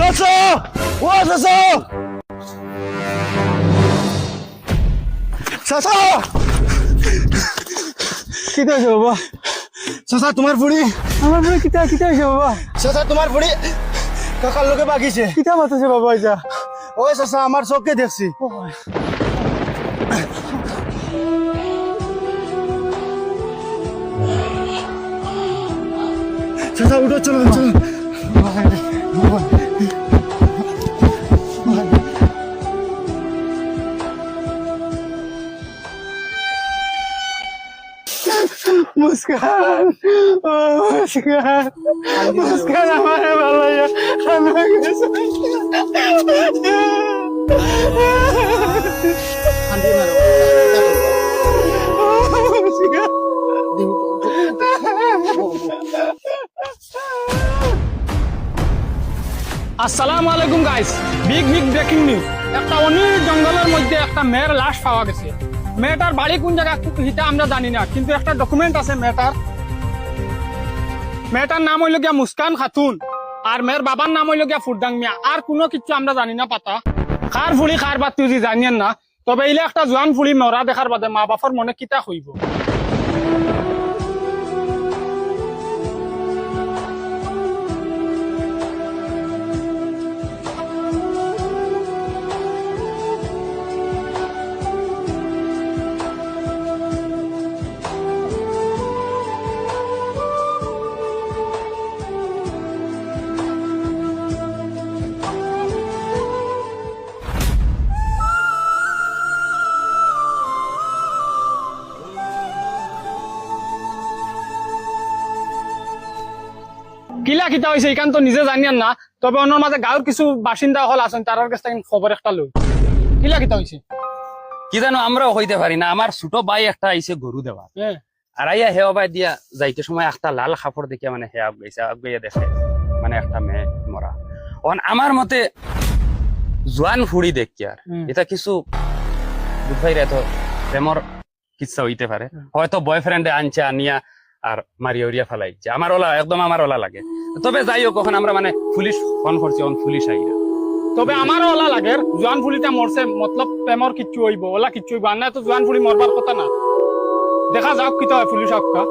চাচা ও চাচা চাচা কিতা হয়েছে বাবা? চাচা তোমার বুড়ি আমার মনে কিতা কিতা হয়েছে বাবা? চাচা তোমার বুড়ি কাকার লোকে বাগিছে কিতা বাতাছে বাবা এটা? ওই চাচা আমার চোখকে দেখছি চাচা উঠো চলো চলো মুস্কান ও মুস্কান মুস্কান আমার ভালো খানা গেছে আসসালামু আলাইকুম গাইস, বিগ ব্রেকিং নিউজ। একটা অনির জঙ্গলের মধ্যে একটা মেয়ের লাশ পাওয়া গেছে। মেয়েটার বাড়ি কোন জায়গা সেটা আমরা জানি না, কিন্তু একটা ডকুমেন্ট আছে মেয়েটার নাম হইল গিয়া মুস্কান খাতুন, আর মেয়ের বাবার নাম হইল গিয়া ফুরদাং মিয়া। আর কোনো কিছু আমরা জানি না পাতা কার ফুলি কার বাদ তুই জানিয়েন না। তবে এইলে একটা জোয়ান ফুলি মরা দেখার বাদে মা বাপর মনে কিতা হইব। কিলা কিতা হয়েছে এখান তো নিজে জানিয়েন না। তবে অন্যর মাঝে গাঁৱৰ কিছু বাসিন্দা হল আছেন, তার কাছ থেকে খবর একটা লই। কিলা কিতা হয়েছে কি জানো আমরাও হইতে পারি না। আমার ছোট ভাই একটা আইছে গরু দেওয়া, আর আইয়া হেয়া বাই দিয়া যাইতে সময় একটা লাল কাপড় দেখিয়া মানে হেয়া গেছে আগাইয়া দেখে মানে একটা মেয়ে মরা। ওখান আমার মতে জোয়ান ফুড়ি দেখি আর এটা কিছু বুঝাইরা তো প্রেমর কিচ্ছা হইতে পারে। হয়তো বয়ফ্রেন্ডে আনছে আনিয়া আর মারিয়া উড়িয়া ফেলাইছে। আমার ওলা একদম আমার ওলা লাগে। তবে যাই হোক কখন আমরা মানে পুলিশ ফোন করছি, পুলিশ আইরা। তবে আমারও ওলা লাগে জোয়ান ফুলিটা মরছে, মতলব প্রেমর কিচ্ছু হইব, ওলা কিচ্ছু হইব। আর না তো জোয়ান ফুলি মরবার কথা না। দেখা যাক কিতা হয় পুলিশ আক্কা।